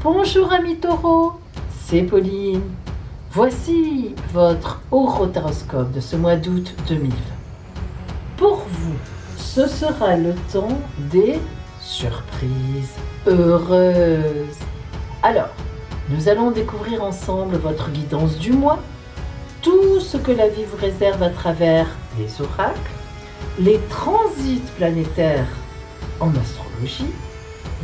Bonjour amis taureaux, c'est Pauline. Voici votre horoscope de ce mois d'août 2020. Pour vous, ce sera le temps des surprises heureuses. Alors, nous allons découvrir ensemble votre guidance du mois, tout ce que la vie vous réserve à travers les oracles, les transits planétaires en astrologie,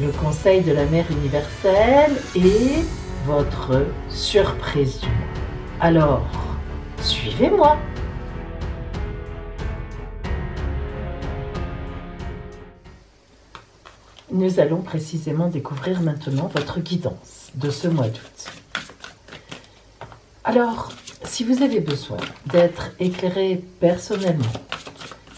le conseil de la mère universelle et votre surprise du mois. Alors, suivez-moi. Nous allons précisément découvrir maintenant votre guidance de ce mois d'août. Alors, si vous avez besoin d'être éclairé personnellement,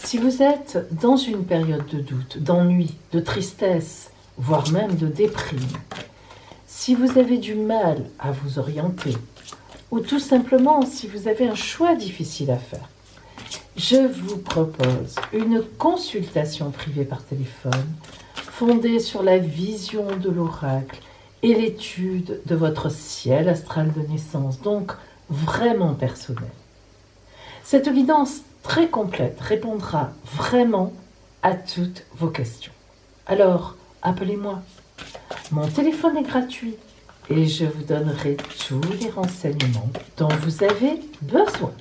si vous êtes dans une période de doute, d'ennui, de tristesse, voire même de déprime, si vous avez du mal à vous orienter, ou tout simplement si vous avez un choix difficile à faire, je vous propose une consultation privée par téléphone fondée sur la vision de l'oracle et l'étude de votre ciel astral de naissance, donc vraiment personnel. Cette guidance très complète répondra vraiment à toutes vos questions. Alors, appelez-moi. Mon téléphone est gratuit et je vous donnerai tous les renseignements dont vous avez besoin.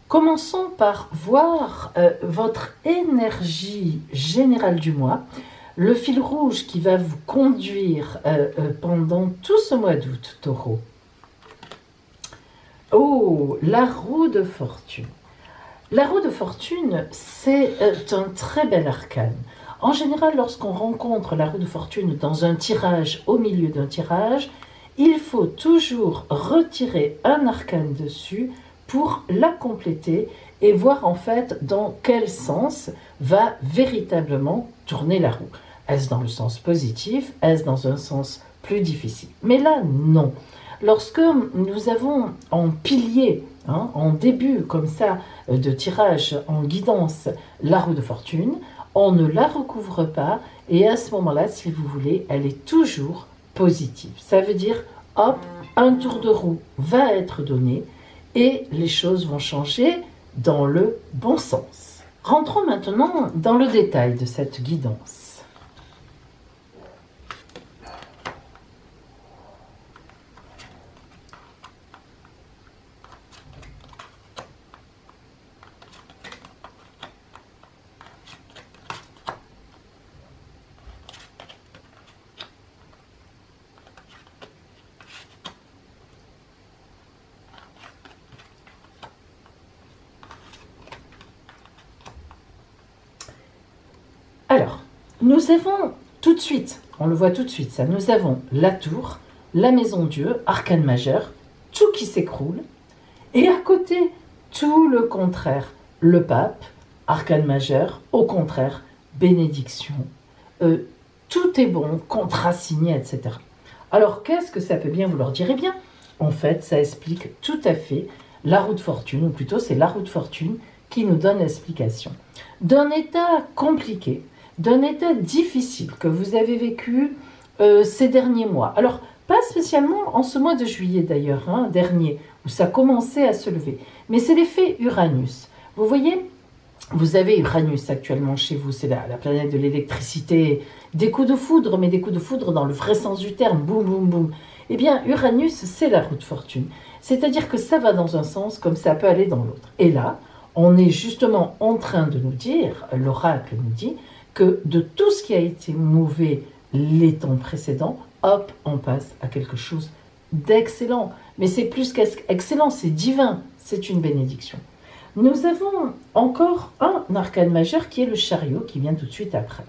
Commençons par voir votre énergie générale du mois, le fil rouge qui va vous conduire pendant tout ce mois d'août, Taureau. Oh, la roue de fortune. La roue de fortune, c'est un très bel arcane. En général, lorsqu'on rencontre la roue de fortune dans un tirage, au milieu d'un tirage, il faut toujours retirer un arcane dessus pour la compléter et voir en fait dans quel sens va véritablement tourner la roue. Est-ce dans le sens positif? Est-ce dans un sens plus difficile? Mais là, non. Lorsque nous avons en pilier, en début comme ça de tirage en guidance, la roue de fortune, on ne la recouvre pas et à ce moment-là, si vous voulez, elle est toujours positive. Ça veut dire, hop, un tour de roue va être donné et les choses vont changer dans le bon sens. Rentrons maintenant dans le détail de cette guidance. Alors, nous avons tout de suite, on le voit tout de suite ça, nous avons la tour, la maison Dieu, arcane majeur, tout qui s'écroule, et à côté, tout le contraire, le pape, arcane majeur, au contraire, bénédiction, tout est bon, contrat signé, etc. Alors, qu'est-ce que ça peut bien vouloir dire? Eh bien, en fait, ça explique tout à fait la roue de fortune, ou plutôt c'est la roue de fortune qui nous donne l'explication. D'un état compliqué, d'un état difficile que vous avez vécu ces derniers mois. Alors, pas spécialement en ce mois de juillet d'ailleurs, dernier, où ça commençait à se lever. Mais c'est l'effet Uranus. Vous voyez, vous avez Uranus actuellement chez vous, c'est la planète de l'électricité, des coups de foudre, mais des coups de foudre dans le vrai sens du terme, boum, boum, boum. Eh bien, Uranus, c'est la roue de fortune. C'est-à-dire que ça va dans un sens comme ça peut aller dans l'autre. Et là, on est justement en train de nous dire, l'oracle nous dit, que de tout ce qui a été mauvais les temps précédents, hop, on passe à quelque chose d'excellent. Mais c'est plus qu'excellent, c'est divin, c'est une bénédiction. Nous avons encore un arcane majeur qui est le chariot, qui vient tout de suite après.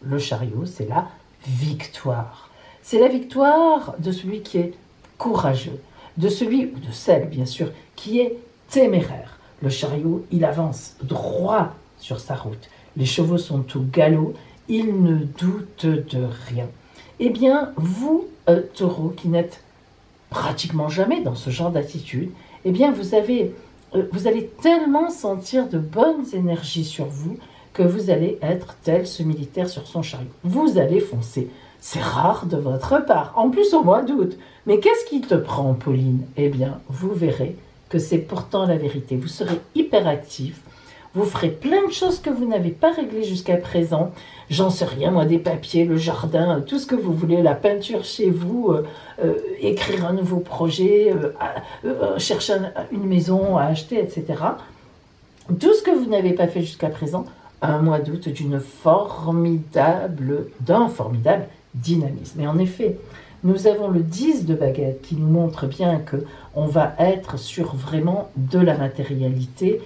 Le chariot, c'est la victoire. C'est la victoire de celui qui est courageux, de celui ou de celle, bien sûr, qui est téméraire. Le chariot, il avance droit sur sa route. Les chevaux sont au galop, ils ne doutent de rien. Eh bien, vous, taureau, qui n'êtes pratiquement jamais dans ce genre d'attitude, eh bien, vous allez tellement sentir de bonnes énergies sur vous que vous allez être tel ce militaire sur son chariot. Vous allez foncer. C'est rare de votre part, en plus au mois d'août. Mais qu'est-ce qui te prend, Pauline? Eh bien, vous verrez que c'est pourtant la vérité. Vous serez hyperactif, vous ferez plein de choses que vous n'avez pas réglées jusqu'à présent. J'en sais rien, moi, des papiers, le jardin, tout ce que vous voulez, la peinture chez vous, écrire un nouveau projet, chercher une maison à acheter, etc. Tout ce que vous n'avez pas fait jusqu'à présent, un mois d'août d'un formidable dynamisme. Et en effet, nous avons le 10 de baguette qui nous montre bien qu'on va être sur vraiment de la matérialité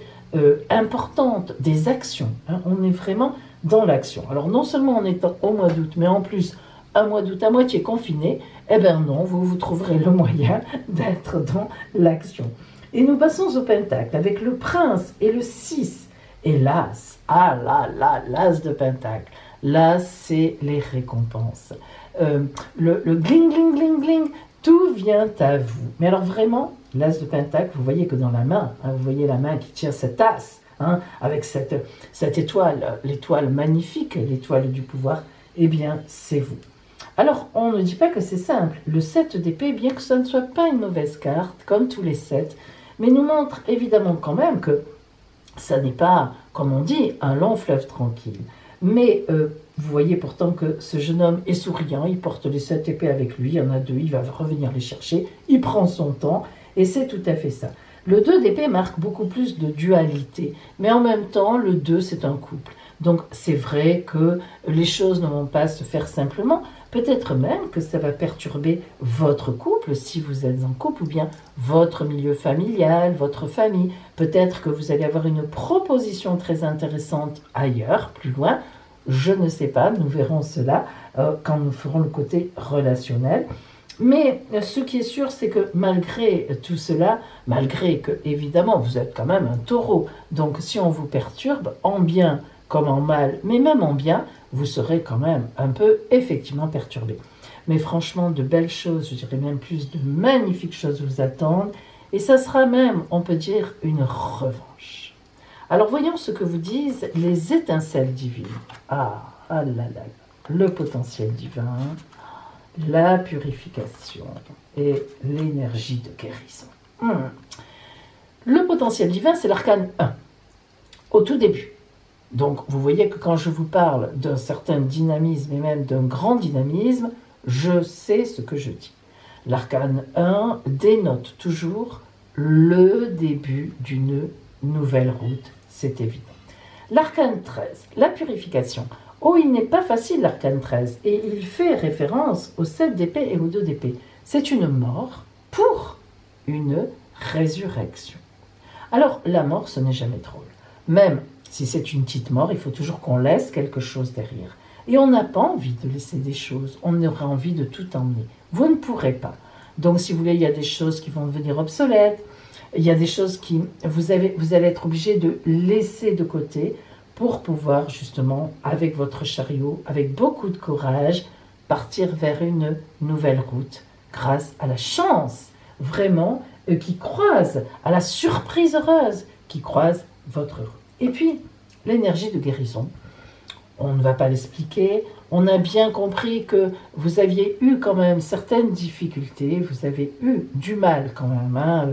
importante, des actions. Hein. On est vraiment dans l'action. Alors non seulement en étant au mois d'août, mais en plus un mois d'août à moitié confiné, eh bien non, vous trouverez le moyen d'être dans l'action. Et nous passons au pentacle avec le prince et le 6 et l'as. Ah là là, l'as de pentacle. L'as, c'est les récompenses. Le gling, gling, gling, gling, tout vient à vous. Mais alors vraiment, l'as de pentacle, vous voyez que dans la main, hein, vous voyez la main qui tient cette as, hein, avec cette étoile, l'étoile magnifique, l'étoile du pouvoir, eh bien, c'est vous. Alors, on ne dit pas que c'est simple. Le 7 d'épée, bien que ce ne soit pas une mauvaise carte, comme tous les 7, mais nous montre évidemment quand même que ça n'est pas, comme on dit, un long fleuve tranquille. Mais vous voyez pourtant que ce jeune homme est souriant, il porte les 7 épées avec lui, il y en a 2, il va revenir les chercher, il prend son temps, et c'est tout à fait ça. Le 2 d'épée marque beaucoup plus de dualité, mais en même temps, le 2, c'est un couple. Donc c'est vrai que les choses ne vont pas se faire simplement, peut-être même que ça va perturber votre couple, si vous êtes en couple, ou bien votre milieu familial, votre famille. Peut-être que vous allez avoir une proposition très intéressante ailleurs, plus loin. Je ne sais pas, nous verrons cela quand nous ferons le côté relationnel. Mais ce qui est sûr, c'est que malgré tout cela, malgré que, évidemment, vous êtes quand même un taureau, donc si on vous perturbe, en bien comme en mal, mais même en bien, vous serez quand même un peu effectivement perturbé. Mais franchement, de belles choses, je dirais même plus de magnifiques choses vous attendent, et ça sera même, on peut dire, une revanche. Alors voyons ce que vous disent les étincelles divines. Ah là là, le potentiel divin, la purification et l'énergie de guérison. Le potentiel divin, c'est l'arcane 1, au tout début. Donc, vous voyez que quand je vous parle d'un certain dynamisme et même d'un grand dynamisme, je sais ce que je dis. L'arcane 1 dénote toujours le début d'une nouvelle route, c'est évident. L'arcane 13, la purification. Oh, il n'est pas facile l'arcane 13, et il fait référence au 7 d'épée et au 2 d'épée. C'est une mort pour une résurrection. Alors, la mort, ce n'est jamais drôle. Même si c'est une petite mort, il faut toujours qu'on laisse quelque chose derrière. Et on n'a pas envie de laisser des choses, on aurait envie de tout emmener. Vous ne pourrez pas. Donc si vous voulez, il y a des choses qui vont devenir obsolètes, il y a des choses qui vous allez être obligé de laisser de côté pour pouvoir justement, avec votre chariot, avec beaucoup de courage, partir vers une nouvelle route grâce à la chance, vraiment, qui croise, à la surprise heureuse qui croise votre route. Et puis, l'énergie de guérison, on ne va pas l'expliquer. On a bien compris que vous aviez eu quand même certaines difficultés, vous avez eu du mal quand même, hein,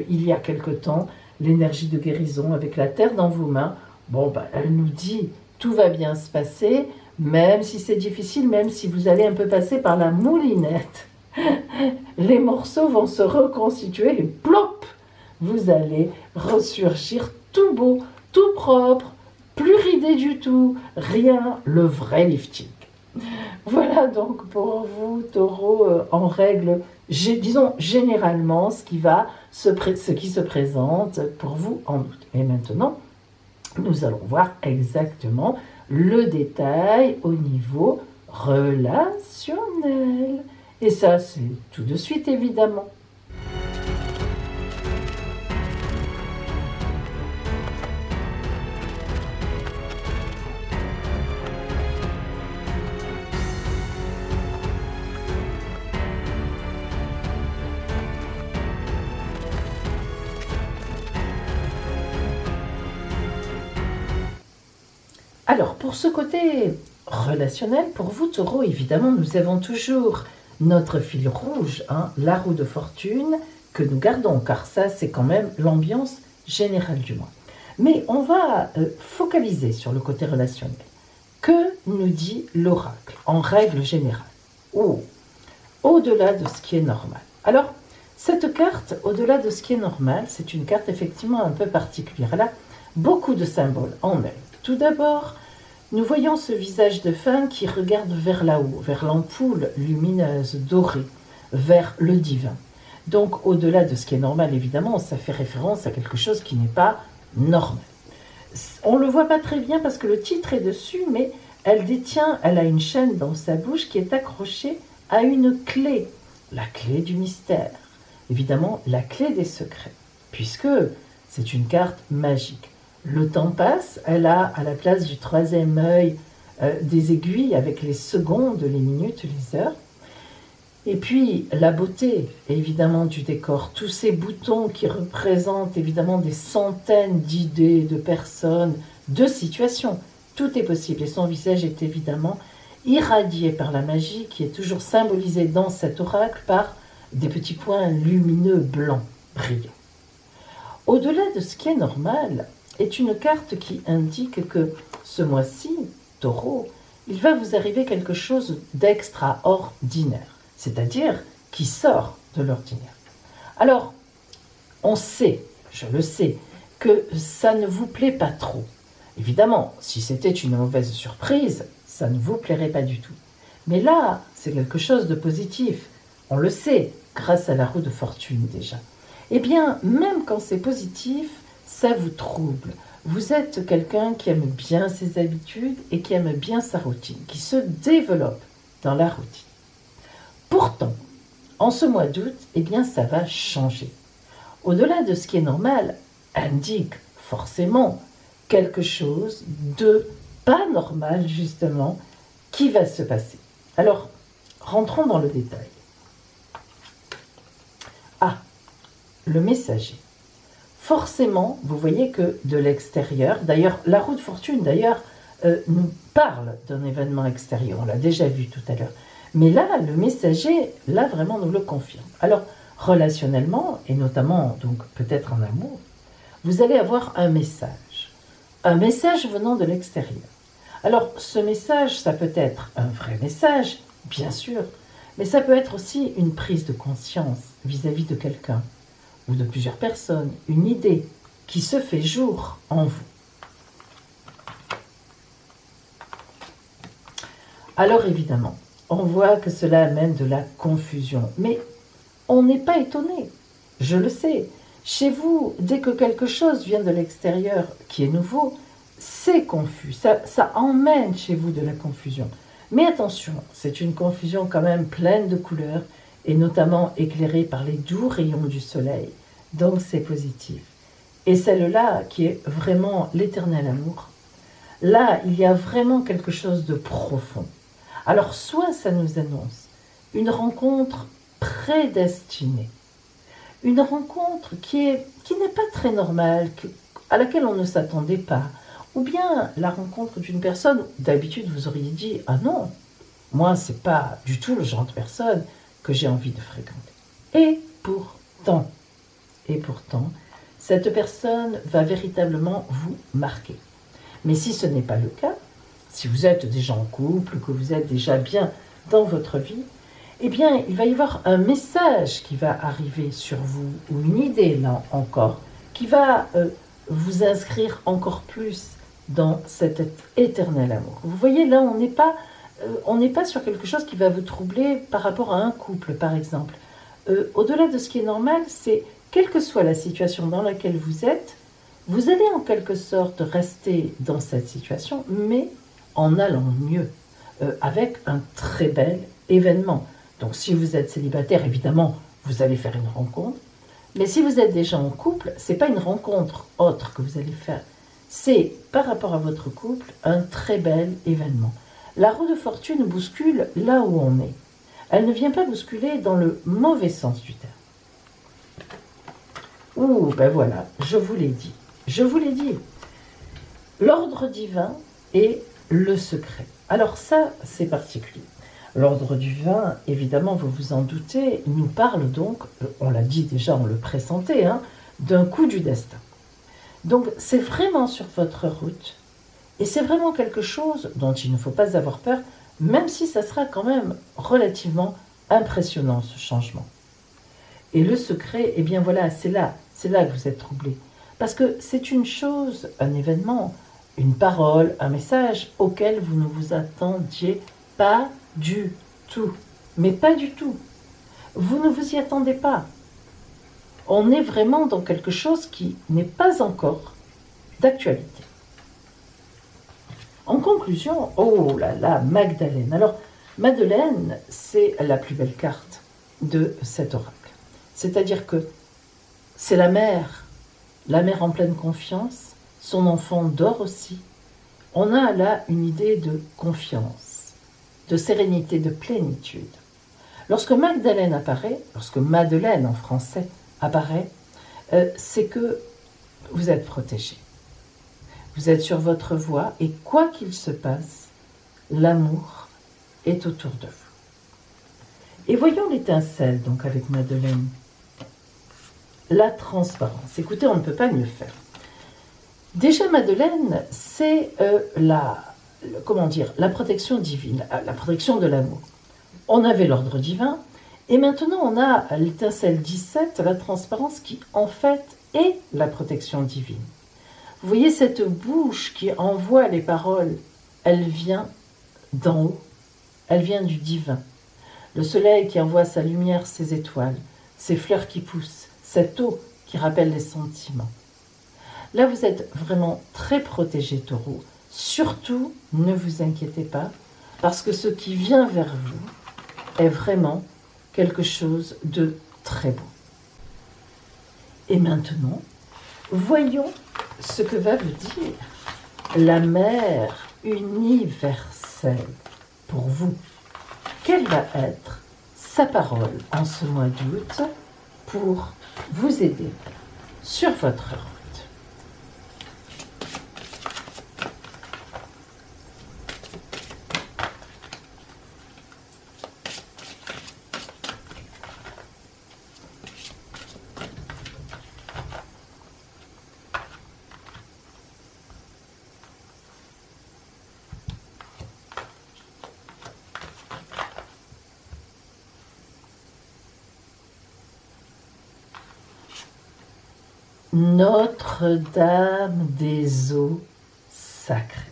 il y a quelque temps, l'énergie de guérison avec la terre dans vos mains. Bon, elle nous dit, tout va bien se passer, même si c'est difficile, même si vous allez un peu passer par la moulinette. Les morceaux vont se reconstituer et plop, vous allez ressurgir tout beau, tout propre, plus ridé du tout, rien, le vrai lifting. Voilà donc pour vous, taureau, en règle, disons généralement ce qui se présente pour vous en août. Et maintenant, nous allons voir exactement le détail au niveau relationnel. Et ça, c'est tout de suite évidemment. Alors, pour ce côté relationnel, pour vous, Taureau, évidemment, nous avons toujours notre fil rouge, la roue de fortune, que nous gardons, car ça, c'est quand même l'ambiance générale du mois. Mais on va focaliser sur le côté relationnel. Que nous dit l'oracle, en règle générale? Au-delà de ce qui est normal. Alors, cette carte, au-delà de ce qui est normal, c'est une carte effectivement un peu particulière. Elle a beaucoup de symboles en elle. Tout d'abord, nous voyons ce visage de femme qui regarde vers là-haut, vers l'ampoule lumineuse, dorée, vers le divin. Donc, au-delà de ce qui est normal, évidemment, ça fait référence à quelque chose qui n'est pas normal. On ne le voit pas très bien parce que le titre est dessus, mais elle a une chaîne dans sa bouche qui est accrochée à une clé, la clé du mystère. Évidemment, la clé des secrets, puisque c'est une carte magique. Le temps passe, elle a à la place du troisième œil des aiguilles avec les secondes, les minutes, les heures. Et puis la beauté, évidemment, du décor, tous ces boutons qui représentent évidemment des centaines d'idées, de personnes, de situations. Tout est possible et son visage est évidemment irradié par la magie qui est toujours symbolisée dans cet oracle par des petits points lumineux blancs, brillants. Au-delà de ce qui est normal, est une carte qui indique que ce mois-ci, Taureau, il va vous arriver quelque chose d'extraordinaire, c'est-à-dire qui sort de l'ordinaire. Alors, on sait, je le sais, que ça ne vous plaît pas trop. Évidemment, si c'était une mauvaise surprise, ça ne vous plairait pas du tout. Mais là, c'est quelque chose de positif. On le sait, grâce à la roue de fortune déjà. Eh bien, même quand c'est positif, ça vous trouble. Vous êtes quelqu'un qui aime bien ses habitudes et qui aime bien sa routine, qui se développe dans la routine. Pourtant, en ce mois d'août, eh bien, ça va changer. Au-delà de ce qui est normal, indique forcément quelque chose de pas normal, justement, qui va se passer. Alors, rentrons dans le détail. Le messager. Forcément, vous voyez que de l'extérieur, d'ailleurs, la roue de fortune, nous parle d'un événement extérieur, on l'a déjà vu tout à l'heure. Mais là, le messager, là, vraiment, nous le confirme. Alors, relationnellement, et notamment, donc, peut-être en amour, vous allez avoir un message venant de l'extérieur. Alors, ce message, ça peut être un vrai message, bien sûr, mais ça peut être aussi une prise de conscience vis-à-vis de quelqu'un, ou de plusieurs personnes, une idée qui se fait jour en vous. Alors évidemment, on voit que cela amène de la confusion, mais on n'est pas étonné, je le sais. Chez vous, dès que quelque chose vient de l'extérieur qui est nouveau, c'est confus, ça emmène chez vous de la confusion. Mais attention, c'est une confusion quand même pleine de couleurs, et notamment éclairée par les doux rayons du soleil. Donc c'est positif. Et celle-là, qui est vraiment l'éternel amour, là, il y a vraiment quelque chose de profond. Alors, soit ça nous annonce une rencontre prédestinée, une rencontre qui n'est pas très normale, à laquelle on ne s'attendait pas, ou bien la rencontre d'une personne, d'habitude vous auriez dit « Ah non, moi c'est pas du tout le genre de personne que j'ai envie de fréquenter. » Et pourtant, cette personne va véritablement vous marquer. Mais si ce n'est pas le cas, si vous êtes déjà en couple, que vous êtes déjà bien dans votre vie, eh bien, il va y avoir un message qui va arriver sur vous, ou une idée, là encore, qui va vous inscrire encore plus dans cet éternel amour. Vous voyez, là, on n'est pas sur quelque chose qui va vous troubler par rapport à un couple, par exemple. Au-delà de ce qui est normal, c'est, quelle que soit la situation dans laquelle vous êtes, vous allez en quelque sorte rester dans cette situation, mais en allant mieux, avec un très bel événement. Donc si vous êtes célibataire, évidemment, vous allez faire une rencontre. Mais si vous êtes déjà en couple, ce n'est pas une rencontre autre que vous allez faire. C'est, par rapport à votre couple, un très bel événement. La roue de fortune bouscule là où on est. Elle ne vient pas bousculer dans le mauvais sens du terme. Ouh, ben voilà, je vous l'ai dit. Je vous l'ai dit. L'ordre divin et le secret. Alors ça, c'est particulier. L'ordre divin, évidemment, vous vous en doutez, nous parle donc, on l'a dit déjà, on le pressentait, d'un coup du destin. Donc c'est vraiment sur votre route, et c'est vraiment quelque chose dont il ne faut pas avoir peur, même si ça sera quand même relativement impressionnant, ce changement. Et le secret, eh bien voilà, c'est là que vous êtes troublé. Parce que c'est une chose, un événement, une parole, un message auquel vous ne vous attendiez pas du tout. Mais pas du tout. Vous ne vous y attendez pas. On est vraiment dans quelque chose qui n'est pas encore d'actualité. En conclusion, oh là là, Magdalène. Alors, Madeleine, c'est la plus belle carte de cet oracle. C'est-à-dire que c'est la mère en pleine confiance, son enfant dort aussi. On a là une idée de confiance, de sérénité, de plénitude. Lorsque Magdalène apparaît, lorsque Madeleine en français apparaît, c'est que vous êtes protégé. Vous êtes sur votre voie et quoi qu'il se passe, l'amour est autour de vous. Et voyons l'étincelle donc avec Madeleine. La transparence. Écoutez, on ne peut pas mieux faire. Déjà, Madeleine, c'est la protection divine, la protection de l'amour. On avait l'ordre divin, et maintenant on a l'étincelle 17, la transparence, qui en fait est la protection divine. Vous voyez cette bouche qui envoie les paroles, elle vient d'en haut, elle vient du divin. Le soleil qui envoie sa lumière, ses étoiles, ces fleurs qui poussent, cette eau qui rappelle les sentiments. Là, vous êtes vraiment très protégé, Taureau. Surtout, ne vous inquiétez pas, parce que ce qui vient vers vous est vraiment quelque chose de très beau. Et maintenant, voyons ce que va vous dire la mère universelle pour vous. Quelle va être sa parole en ce mois d'août pour vous aider sur votre route? Notre-Dame des eaux sacrées.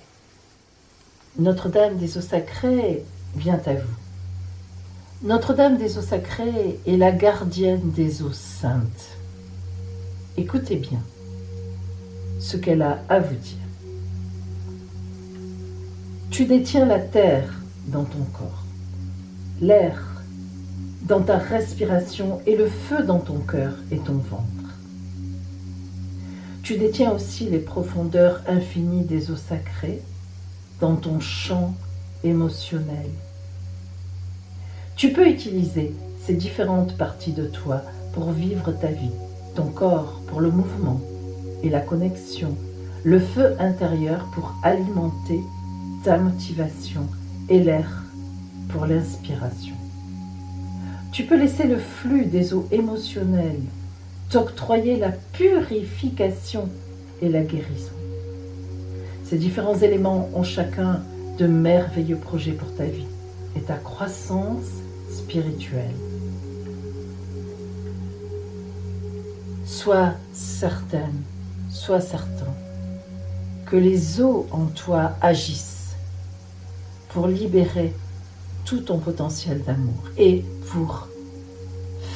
Notre-Dame des eaux sacrées vient à vous. Notre-Dame des eaux sacrées est la gardienne des eaux saintes. Écoutez bien ce qu'elle a à vous dire. Tu détiens la terre dans ton corps, l'air dans ta respiration et le feu dans ton cœur et ton ventre. Tu détiens aussi les profondeurs infinies des eaux sacrées dans ton champ émotionnel. Tu peux utiliser ces différentes parties de toi pour vivre ta vie, ton corps pour le mouvement et la connexion, le feu intérieur pour alimenter ta motivation et l'air pour l'inspiration. Tu peux laisser le flux des eaux émotionnelles t'octroyer la purification et la guérison. Ces différents éléments ont chacun de merveilleux projets pour ta vie et ta croissance spirituelle. Sois certaine, sois certain que les eaux en toi agissent pour libérer tout ton potentiel d'amour et pour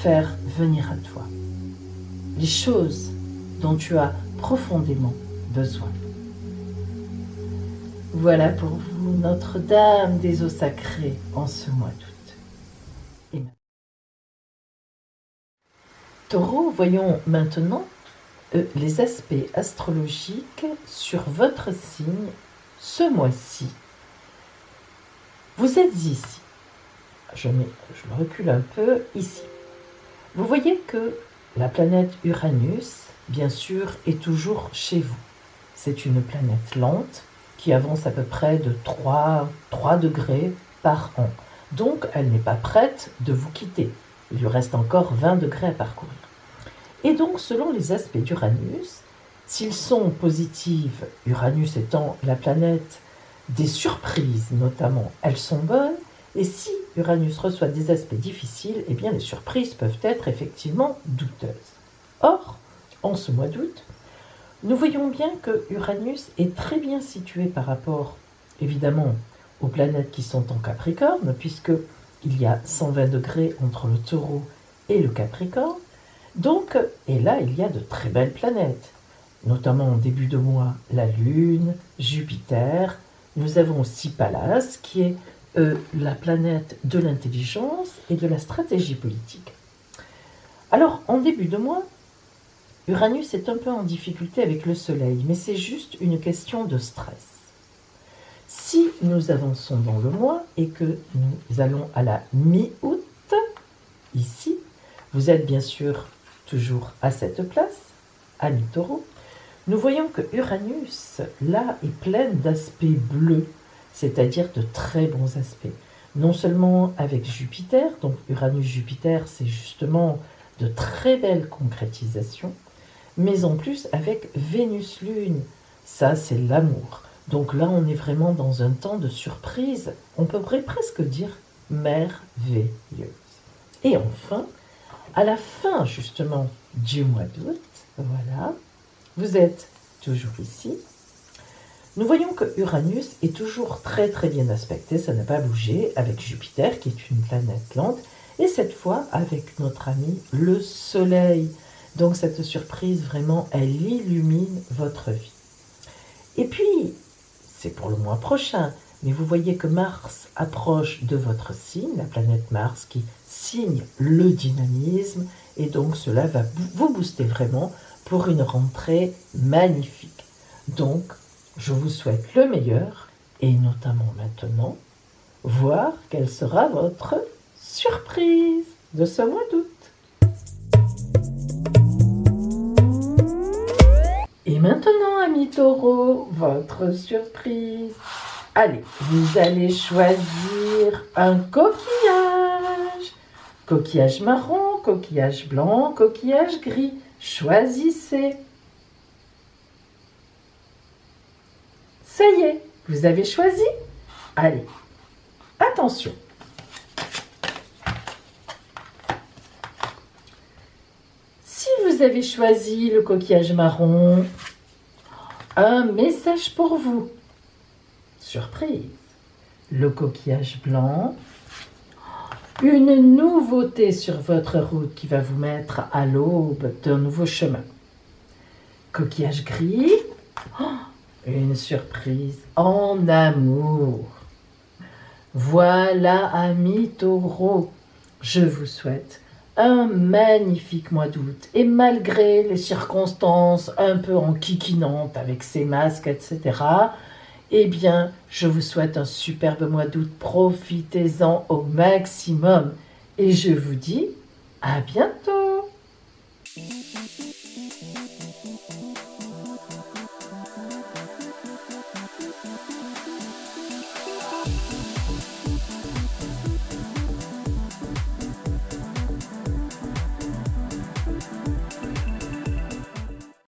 faire venir à toi les choses dont tu as profondément besoin. Voilà pour vous Notre-Dame des eaux sacrées en ce mois d'août. Et Taureau, voyons maintenant les aspects astrologiques sur votre signe ce mois-ci. Vous êtes ici. Je me recule un peu ici. Vous voyez que la planète Uranus, bien sûr, est toujours chez vous. C'est une planète lente qui avance à peu près de 3 degrés par an. Donc, elle n'est pas prête de vous quitter. Il lui reste encore 20 degrés à parcourir. Et donc, selon les aspects d'Uranus, s'ils sont positifs, Uranus étant la planète des surprises notamment, elles sont bonnes. Et si Uranus reçoit des aspects difficiles, eh bien les surprises peuvent être effectivement douteuses. Or, en ce mois d'août, nous voyons bien que Uranus est très bien situé par rapport, évidemment, aux planètes qui sont en Capricorne, puisqu'il y a 120 degrés entre le Taureau et le Capricorne. Donc, et là, il y a de très belles planètes, notamment en début de mois, la Lune, Jupiter. Nous avons aussi Pallas, qui est la planète de l'intelligence et de la stratégie politique. Alors, en début de mois, Uranus est un peu en difficulté avec le Soleil, mais c'est juste une question de stress. Si nous avançons dans le mois et que nous allons à la mi-août, ici, vous êtes bien sûr toujours à cette place, à mi-taureau, nous voyons que Uranus, là, est pleine d'aspects bleus, c'est-à-dire de très bons aspects. Non seulement avec Jupiter, donc Uranus-Jupiter, c'est justement de très belles concrétisations, mais en plus avec Vénus-Lune, ça c'est l'amour. Donc là, on est vraiment dans un temps de surprise, on pourrait presque dire merveilleuse. Et enfin, à la fin justement du mois d'août, voilà, vous êtes toujours ici. Nous voyons que Uranus est toujours très très bien aspecté, ça n'a pas bougé, avec Jupiter qui est une planète lente, et cette fois avec notre ami le Soleil. Donc cette surprise, vraiment, elle illumine votre vie. Et puis, c'est pour le mois prochain, mais vous voyez que Mars approche de votre signe, la planète Mars qui signe le dynamisme, et donc cela va vous booster vraiment pour une rentrée magnifique. Donc, je vous souhaite le meilleur, et notamment maintenant, voir quelle sera votre surprise de ce mois d'août. Et maintenant, amis taureaux, votre surprise. Allez, vous allez choisir un coquillage. Coquillage marron, coquillage blanc, coquillage gris. Choisissez. Ça y est, vous avez choisi? Allez, attention. Si vous avez choisi le coquillage marron, un message pour vous. Surprise. Le coquillage blanc, une nouveauté sur votre route qui va vous mettre à l'aube d'un nouveau chemin. Coquillage gris, une surprise en amour. Voilà, amis taureaux, je vous souhaite un magnifique mois d'août. Et malgré les circonstances un peu enquiquinantes avec ces masques, etc., eh bien, je vous souhaite un superbe mois d'août. Profitez-en au maximum. Et je vous dis à bientôt.